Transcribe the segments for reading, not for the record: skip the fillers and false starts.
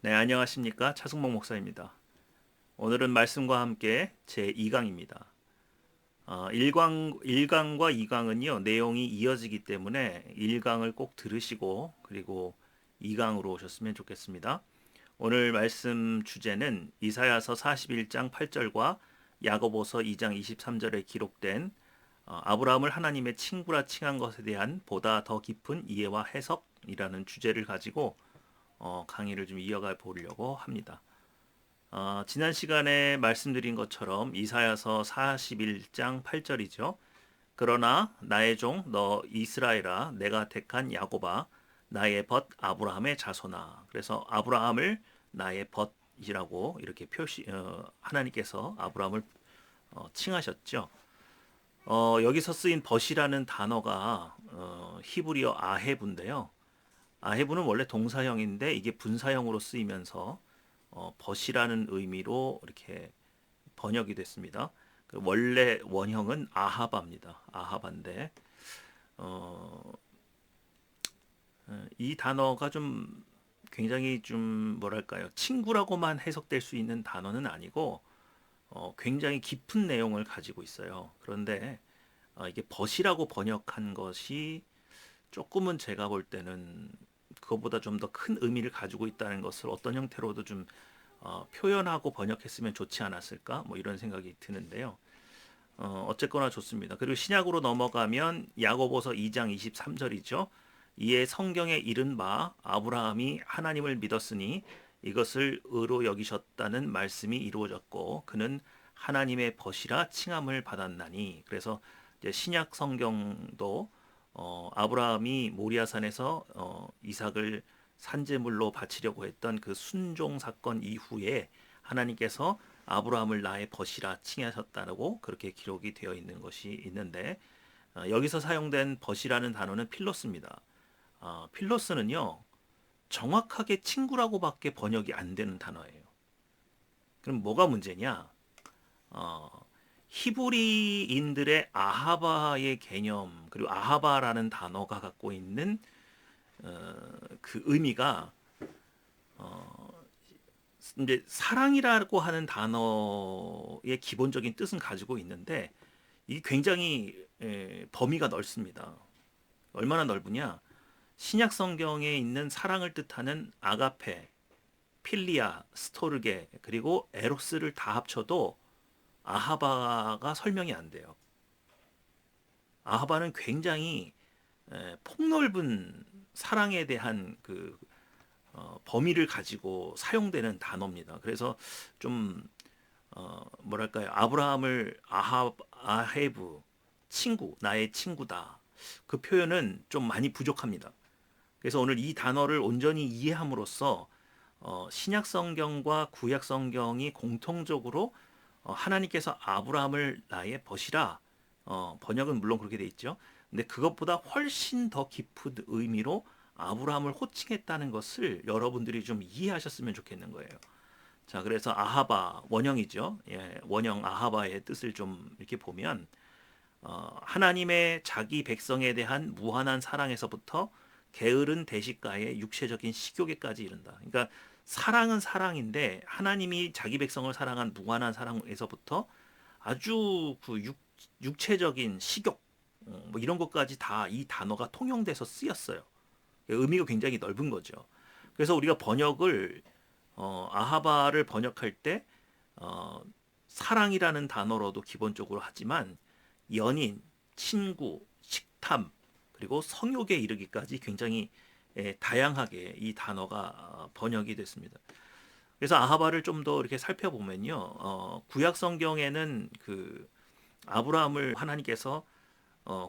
네, 안녕하십니까. 차승목 목사입니다. 오늘은 말씀과 함께 제2강입니다. 1강과 2강은요, 내용이 이어지기 때문에 1강을 꼭 들으시고, 그리고 2강으로 오셨으면 좋겠습니다. 오늘 말씀 주제는 이사야서 41장 8절과 야고보서 2장 23절에 기록된 아브라함을 하나님의 친구라 칭한 것에 대한 보다 더 깊은 이해와 해석이라는 주제를 가지고 강의를 좀 이어가 보려고 합니다. 지난 시간에 말씀드린 것처럼 이사야서 41장 8절이죠. 그러나 나의 종 너 이스라엘아 내가 택한 야곱아 나의 벗 아브라함의 자손아. 그래서 아브라함을 나의 벗이라고 이렇게 하나님께서 아브라함을 칭하셨죠. 여기서 쓰인 벗이라는 단어가 히브리어 아헤브인데요. 아헤브는 원래 동사형인데 이게 분사형으로 쓰이면서 벗이라는 의미로 이렇게 번역이 됐습니다. 그 원래 원형은 아하바입니다. 아하바인데 어, 이 단어가 좀 굉장히 좀 뭐랄까요, 친구라고만 해석될 수 있는 단어는 아니고 굉장히 깊은 내용을 가지고 있어요. 그런데 이게 벗이라고 번역한 것이 조금은 제가 볼 때는 그것보다 좀 더 큰 의미를 가지고 있다는 것을 어떤 형태로도 좀 표현하고 번역했으면 좋지 않았을까? 뭐 이런 생각이 드는데요. 어쨌거나 좋습니다. 그리고 신약으로 넘어가면 야고보서 2장 23절이죠. 이에 성경에 이른 바 아브라함이 하나님을 믿었으니 이것을 의로 여기셨다는 말씀이 이루어졌고 그는 하나님의 벗이라 칭함을 받았나니. 그래서 이제 신약 성경도 아브라함이 모리아산에서 이삭을 산제물로 바치려고 했던 그 순종 사건 이후에 하나님께서 아브라함을 나의 벗이라 칭하셨다고 그렇게 기록이 되어 있는 것이 있는데 여기서 사용된 벗이라는 단어는 필로스입니다. 필로스는요 정확하게 친구라고밖에 번역이 안 되는 단어예요. 그럼 뭐가 문제냐? 어, 히브리인들의 아하바의 개념 그리고 아하바라는 단어가 갖고 있는 그 의미가 이제 사랑이라고 하는 단어의 기본적인 뜻은 가지고 있는데 이 굉장히 범위가 넓습니다. 얼마나 넓으냐? 신약 성경에 있는 사랑을 뜻하는 아가페, 필리아, 스토르게 그리고 에로스를 다 합쳐도 아하바가 설명이 안 돼요. 아하바는 굉장히 폭넓은 사랑에 대한 그 범위를 가지고 사용되는 단어입니다. 그래서 좀 뭐랄까요, 아브라함을 아헤브 친구, 나의 친구다. 그 표현은 좀 많이 부족합니다. 그래서 오늘 이 단어를 온전히 이해함으로써 신약 성경과 구약 성경이 공통적으로 하나님께서 아브라함을 나의 벗이라 번역은 물론 그렇게 돼 있죠. 근데 그것보다 훨씬 더 깊은 의미로 아브라함을 호칭했다는 것을 여러분들이 좀 이해하셨으면 좋겠는 거예요. 자, 그래서 아하바 원형이죠. 예, 원형 아하바의 뜻을 좀 이렇게 보면 하나님의 자기 백성에 대한 무한한 사랑에서부터 게으른 대식가의 육체적인 식욕에까지 이른다. 그러니까 사랑은 사랑인데 하나님이 자기 백성을 사랑한 무한한 사랑에서부터 아주 그 육체적인 식욕 뭐 이런 것까지 다 이 단어가 통용돼서 쓰였어요. 의미가 굉장히 넓은 거죠. 그래서 우리가 번역을 아하바를 번역할 때 어, 사랑이라는 단어로도 기본적으로 하지만 연인, 친구, 식탐 그리고 성욕에 이르기까지 굉장히 다양하게 이 단어가 번역이 됐습니다. 그래서 아하바를 좀 더 이렇게 살펴보면요, 구약 성경에는 그 아브라함을 하나님께서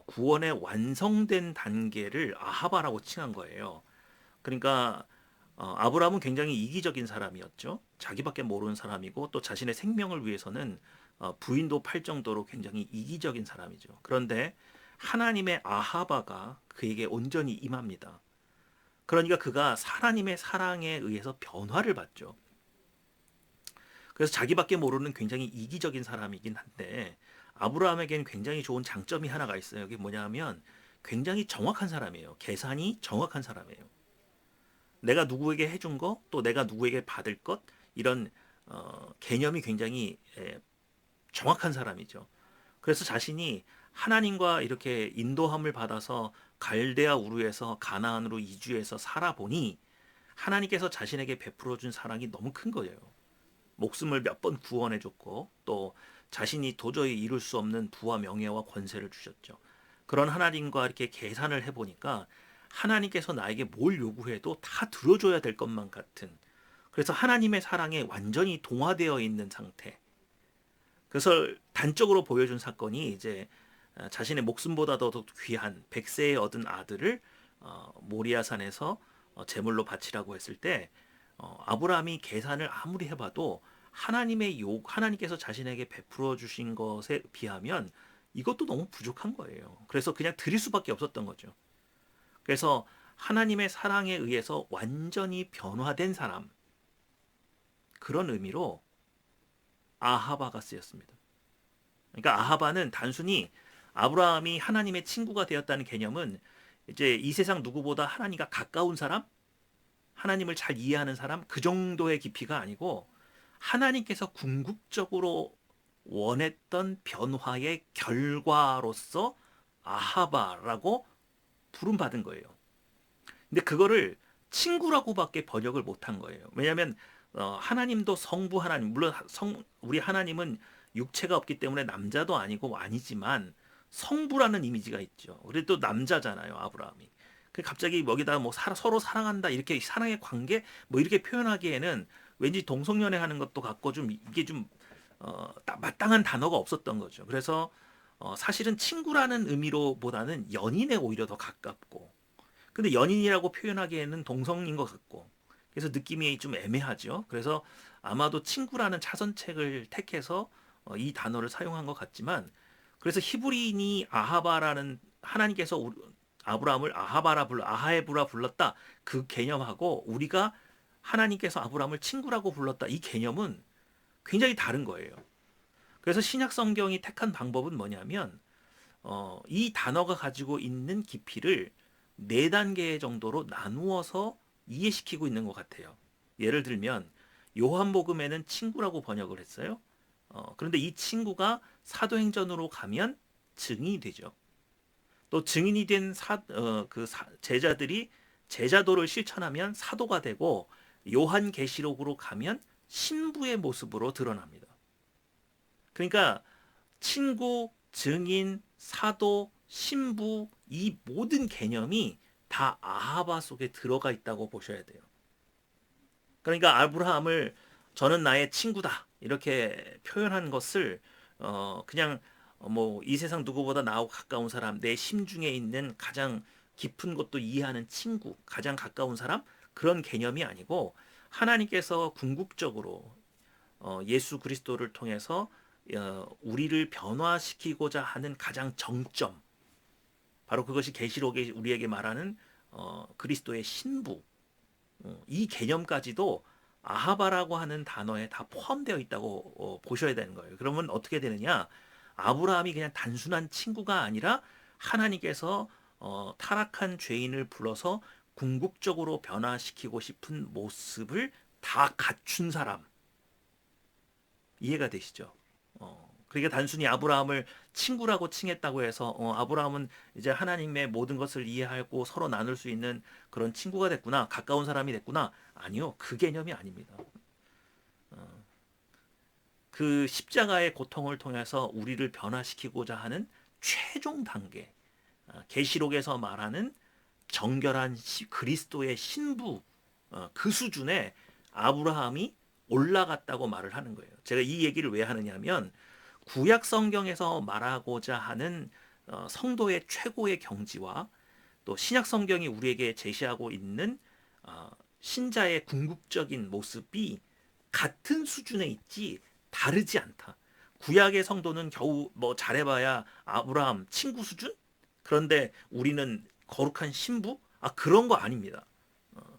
구원의 완성된 단계를 아하바라고 칭한 거예요. 그러니까 아브라함은 굉장히 이기적인 사람이었죠. 자기밖에 모르는 사람이고 또 자신의 생명을 위해서는 부인도 팔 정도로 굉장히 이기적인 사람이죠. 그런데 하나님의 아하바가 그에게 온전히 임합니다. 그러니까 그가 하나님의 사랑에 의해서 변화를 받죠. 그래서 자기밖에 모르는 굉장히 이기적인 사람이긴 한데 아브라함에게는 굉장히 좋은 장점이 하나가 있어요. 그게 뭐냐면 굉장히 정확한 사람이에요. 계산이 정확한 사람이에요. 내가 누구에게 해준 거, 또 내가 누구에게 받을 것, 이런 개념이 굉장히 정확한 사람이죠. 그래서 자신이 하나님과 이렇게 인도함을 받아서 갈대아 우르에서 가나안으로 이주해서 살아보니 하나님께서 자신에게 베풀어 준 사랑이 너무 큰 거예요. 목숨을 몇 번 구원해 줬고 또 자신이 도저히 이룰 수 없는 부와 명예와 권세를 주셨죠. 그런 하나님과 이렇게 계산을 해보니까 하나님께서 나에게 뭘 요구해도 다 들어줘야 될 것만 같은, 그래서 하나님의 사랑에 완전히 동화되어 있는 상태. 그래서 단적으로 보여준 사건이 이제 자신의 목숨보다 더 귀한 백세에 얻은 아들을 모리아산에서 제물로 바치라고 했을 때 아브라함이 계산을 아무리 해봐도 하나님께서 자신에게 베풀어 주신 것에 비하면 이것도 너무 부족한 거예요. 그래서 그냥 드릴 수밖에 없었던 거죠. 그래서 하나님의 사랑에 의해서 완전히 변화된 사람, 그런 의미로 아하바가 쓰였습니다. 그러니까 아하바는 단순히 아브라함이 하나님의 친구가 되었다는 개념은 이제 이 세상 누구보다 하나님과 가까운 사람, 하나님을 잘 이해하는 사람, 그 정도의 깊이가 아니고 하나님께서 궁극적으로 원했던 변화의 결과로서 아하바라고 부름받은 거예요. 근데 그거를 친구라고밖에 번역을 못한 거예요. 왜냐하면 하나님도 성부 하나님, 물론 우리 하나님은 육체가 없기 때문에 남자도 아니고 아니지만 성부라는 이미지가 있죠. 그래도 남자잖아요, 아브라함이. 갑자기 여기다가 뭐 서로 사랑한다 이렇게 사랑의 관계 뭐 이렇게 표현하기에는 왠지 동성연애 하는 것도 같고 좀 이게 좀 마땅한 단어가 없었던 거죠. 그래서 사실은 친구라는 의미로보다는 연인에 오히려 더 가깝고, 근데 연인이라고 표현하기에는 동성인 것 같고, 그래서 느낌이 좀 애매하죠. 그래서 아마도 친구라는 차선책을 택해서 이 단어를 사용한 것 같지만, 그래서 히브리인이 아하바라는, 하나님께서 아브라함을 아하에브라 불렀다, 그 개념하고 우리가 하나님께서 아브라함을 친구라고 불렀다, 이 개념은 굉장히 다른 거예요. 그래서 신약 성경이 택한 방법은 뭐냐면 이 단어가 가지고 있는 깊이를 네 단계 정도로 나누어서 이해시키고 있는 것 같아요. 예를 들면 요한복음에는 친구라고 번역을 했어요. 그런데 이 친구가 사도행전으로 가면 증인이 되죠. 또 증인이 된 제자들이 제자도를 실천하면 사도가 되고, 요한계시록으로 가면 신부의 모습으로 드러납니다. 그러니까 친구, 증인, 사도, 신부, 이 모든 개념이 다 아하바 속에 들어가 있다고 보셔야 돼요. 그러니까 아브라함을 저는 나의 친구다 이렇게 표현한 것을 그냥 뭐 이 세상 누구보다 나하고 가까운 사람, 내 심중에 있는 가장 깊은 것도 이해하는 친구, 가장 가까운 사람, 그런 개념이 아니고 하나님께서 궁극적으로 예수 그리스도를 통해서 우리를 변화시키고자 하는 가장 정점, 바로 그것이 계시록에 우리에게 말하는 그리스도의 신부, 이 개념까지도 아하바라고 하는 단어에 다 포함되어 있다고 보셔야 되는 거예요. 그러면 어떻게 되느냐? 아브라함이 그냥 단순한 친구가 아니라 하나님께서 타락한 죄인을 불러서 궁극적으로 변화시키고 싶은 모습을 다 갖춘 사람. 이해가 되시죠? 그러니까 단순히 아브라함을 친구라고 칭했다고 해서 아브라함은 이제 하나님의 모든 것을 이해하고 서로 나눌 수 있는 그런 친구가 됐구나, 가까운 사람이 됐구나. 아니요, 그 개념이 아닙니다. 그 십자가의 고통을 통해서 우리를 변화시키고자 하는 최종 단계, 계시록에서 말하는 정결한 그리스도의 신부, 그 수준에 아브라함이 올라갔다고 말을 하는 거예요. 제가 이 얘기를 왜 하느냐면 구약 성경에서 말하고자 하는 성도의 최고의 경지와 또 신약 성경이 우리에게 제시하고 있는 신자의 궁극적인 모습이 같은 수준에 있지 다르지 않다. 구약의 성도는 겨우 뭐 잘해봐야 아브라함 친구 수준? 그런데 우리는 거룩한 신부? 그런 거 아닙니다.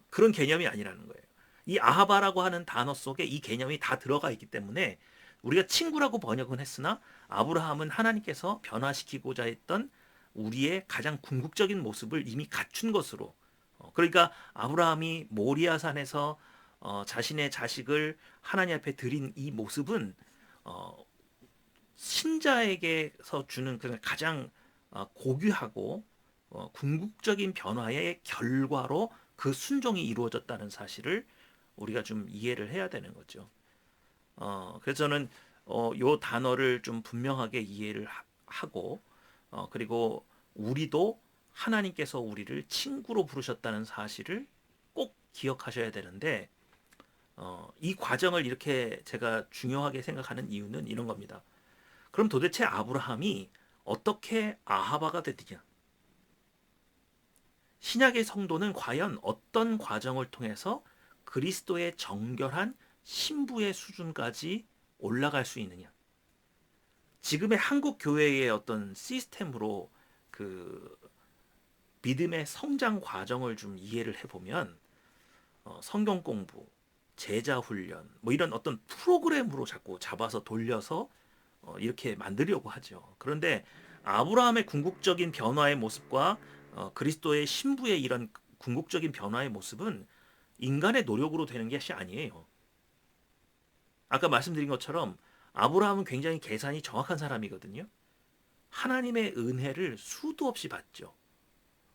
그런 개념이 아니라는 거예요. 이 아하바라고 하는 단어 속에 이 개념이 다 들어가 있기 때문에 우리가 친구라고 번역은 했으나 아브라함은 하나님께서 변화시키고자 했던 우리의 가장 궁극적인 모습을 이미 갖춘 것으로 그러니까 아브라함이 모리아산에서 자신의 자식을 하나님 앞에 드린 이 모습은 어, 신자에게서 주는 그 가장 고귀하고 궁극적인 변화의 결과로 그 순종이 이루어졌다는 사실을 우리가 좀 이해를 해야 되는 거죠. 그래서 저는 요 단어를 좀 분명하게 이해를 하고 그리고 우리도 하나님께서 우리를 친구로 부르셨다는 사실을 꼭 기억하셔야 되는데 이 과정을 이렇게 제가 중요하게 생각하는 이유는 이런 겁니다. 그럼 도대체 아브라함이 어떻게 아하바가 됐느냐? 신약의 성도는 과연 어떤 과정을 통해서 그리스도의 정결한 신부의 수준까지 올라갈 수 있느냐? 지금의 한국 교회의 어떤 시스템으로 그 믿음의 성장 과정을 좀 이해를 해보면 성경 공부, 제자 훈련, 뭐 이런 어떤 프로그램으로 자꾸 잡아서 돌려서 이렇게 만들려고 하죠. 그런데 아브라함의 궁극적인 변화의 모습과 그리스도의 신부의 이런 궁극적인 변화의 모습은 인간의 노력으로 되는 것이 아니에요. 아까 말씀드린 것처럼 아브라함은 굉장히 계산이 정확한 사람이거든요. 하나님의 은혜를 수도 없이 받죠.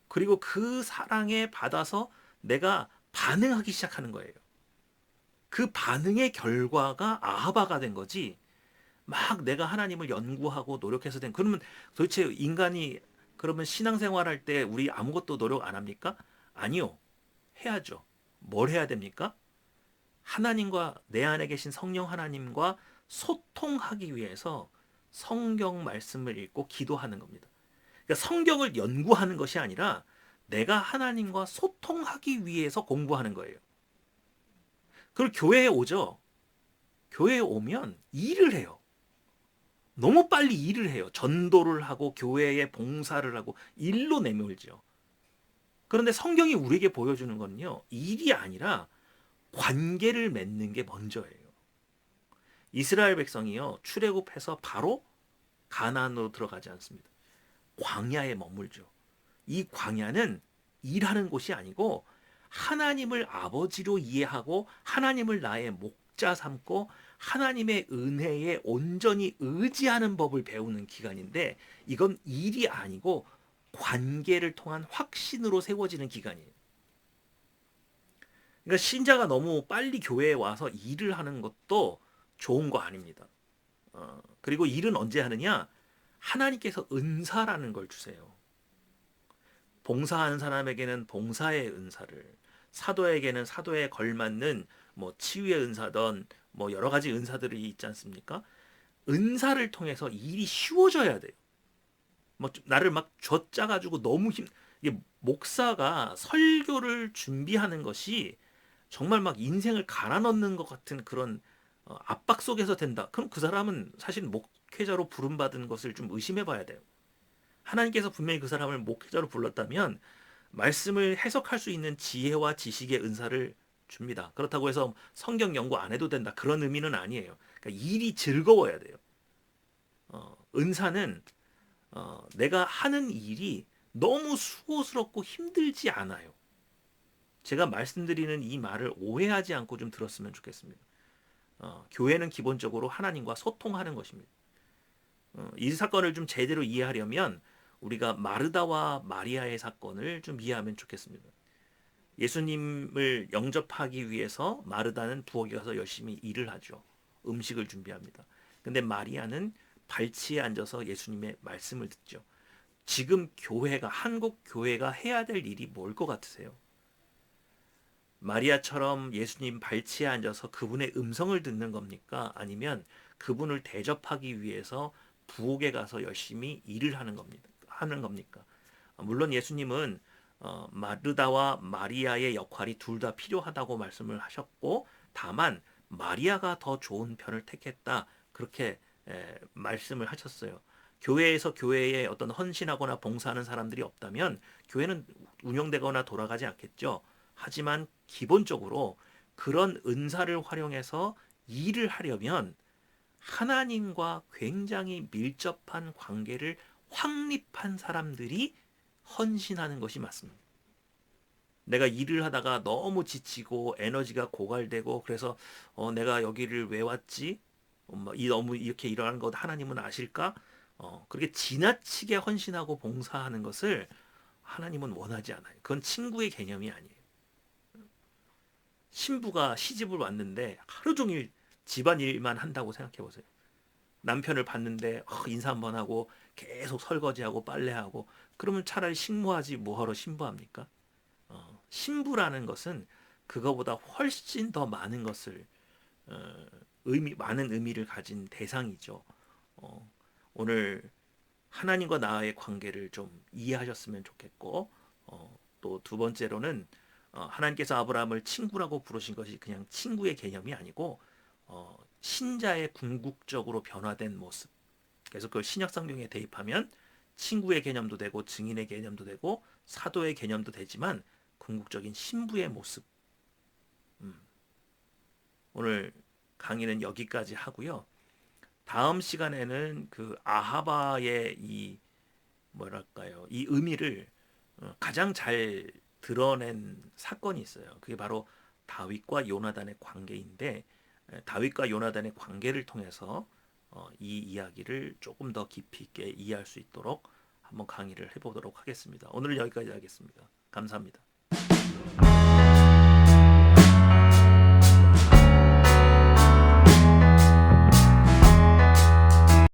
그리고 그 사랑에 받아서 내가 반응하기 시작하는 거예요. 그 반응의 결과가 아하바가 된 거지. 막 내가 하나님을 연구하고 노력해서 된 그러면 도대체 인간이 그러면 신앙생활할 때 우리 아무것도 노력 안 합니까? 아니요. 해야죠. 뭘 해야 됩니까? 하나님과 내 안에 계신 성령 하나님과 소통하기 위해서 성경 말씀을 읽고 기도하는 겁니다. 그러니까 성경을 연구하는 것이 아니라 내가 하나님과 소통하기 위해서 공부하는 거예요. 그리고 교회에 오죠. 교회에 오면 일을 해요. 너무 빨리 일을 해요. 전도를 하고 교회에 봉사를 하고 일로 내몰죠. 그런데 성경이 우리에게 보여주는 건요. 일이 아니라 관계를 맺는 게 먼저예요. 이스라엘 백성이요. 출애굽해서 바로 가나안으로 들어가지 않습니다. 광야에 머물죠. 이 광야는 일하는 곳이 아니고 하나님을 아버지로 이해하고 하나님을 나의 목자 삼고 하나님의 은혜에 온전히 의지하는 법을 배우는 기간인데 이건 일이 아니고 관계를 통한 확신으로 세워지는 기간이에요. 그러니까 신자가 너무 빨리 교회에 와서 일을 하는 것도 좋은 거 아닙니다. 그리고 일은 언제 하느냐? 하나님께서 은사라는 걸 주세요. 봉사하는 사람에게는 봉사의 은사를, 사도에게는 사도에 걸맞는 뭐 치유의 은사든 뭐 여러 가지 은사들이 있지 않습니까? 은사를 통해서 일이 쉬워져야 돼요. 뭐 나를 막 쥐어짜 가지고 너무 이게 목사가 설교를 준비하는 것이 정말 막 인생을 갈아 넣는 것 같은 그런 압박 속에서 된다. 그럼 그 사람은 사실 목회자로 부름받은 것을 좀 의심해 봐야 돼요. 하나님께서 분명히 그 사람을 목회자로 불렀다면 말씀을 해석할 수 있는 지혜와 지식의 은사를 줍니다. 그렇다고 해서 성경 연구 안 해도 된다. 그런 의미는 아니에요. 그러니까 일이 즐거워야 돼요. 은사는 내가 하는 일이 너무 수고스럽고 힘들지 않아요. 제가 말씀드리는 이 말을 오해하지 않고 좀 들었으면 좋겠습니다. 교회는 기본적으로 하나님과 소통하는 것입니다. 이 사건을 좀 제대로 이해하려면 우리가 마르다와 마리아의 사건을 좀 이해하면 좋겠습니다. 예수님을 영접하기 위해서 마르다는 부엌에 가서 열심히 일을 하죠. 음식을 준비합니다. 근데 마리아는 발치에 앉아서 예수님의 말씀을 듣죠. 지금 교회가 한국 교회가 해야 될 일이 뭘 것 같으세요? 마리아처럼 예수님 발치에 앉아서 그분의 음성을 듣는 겁니까? 아니면 그분을 대접하기 위해서 부엌에 가서 열심히 일을 하는 겁니까? 물론 예수님은 마르다와 마리아의 역할이 둘 다 필요하다고 말씀을 하셨고 다만 마리아가 더 좋은 편을 택했다 그렇게 말씀을 하셨어요. 교회에서 교회에 어떤 헌신하거나 봉사하는 사람들이 없다면 교회는 운영되거나 돌아가지 않겠죠. 하지만 기본적으로 그런 은사를 활용해서 일을 하려면 하나님과 굉장히 밀접한 관계를 확립한 사람들이 헌신하는 것이 맞습니다. 내가 일을 하다가 너무 지치고 에너지가 고갈되고 그래서 내가 여기를 왜 왔지? 이 너무 이렇게 일어나는 것 하나님은 아실까? 그렇게 지나치게 헌신하고 봉사하는 것을 하나님은 원하지 않아요. 그건 친구의 개념이 아니에요. 신부가 시집을 왔는데 하루 종일 집안일만 한다고 생각해 보세요. 남편을 봤는데 인사 한번 하고 계속 설거지하고 빨래하고 그러면 차라리 식모하지 뭐하러 신부합니까? 신부라는 것은 그거보다 훨씬 더 많은 것을 어, 많은 의미를 가진 대상이죠. 어, 오늘 하나님과 나의 관계를 좀 이해하셨으면 좋겠고 또 두 번째로는 하나님께서 아브라함을 친구라고 부르신 것이 그냥 친구의 개념이 아니고 신자의 궁극적으로 변화된 모습. 그래서 그걸 신약 성경에 대입하면 친구의 개념도 되고 증인의 개념도 되고 사도의 개념도 되지만 궁극적인 신부의 모습. 음, 오늘 강의는 여기까지 하고요. 다음 시간에는 그 아하바의 이 뭐랄까요? 이 의미를 가장 잘 드러낸 사건이 있어요. 그게 바로 다윗과 요나단의 관계인데 다윗과 요나단의 관계를 통해서 이 이야기를 조금 더 깊이 있게 이해할 수 있도록 한번 강의를 해보도록 하겠습니다. 오늘은 여기까지 하겠습니다. 감사합니다.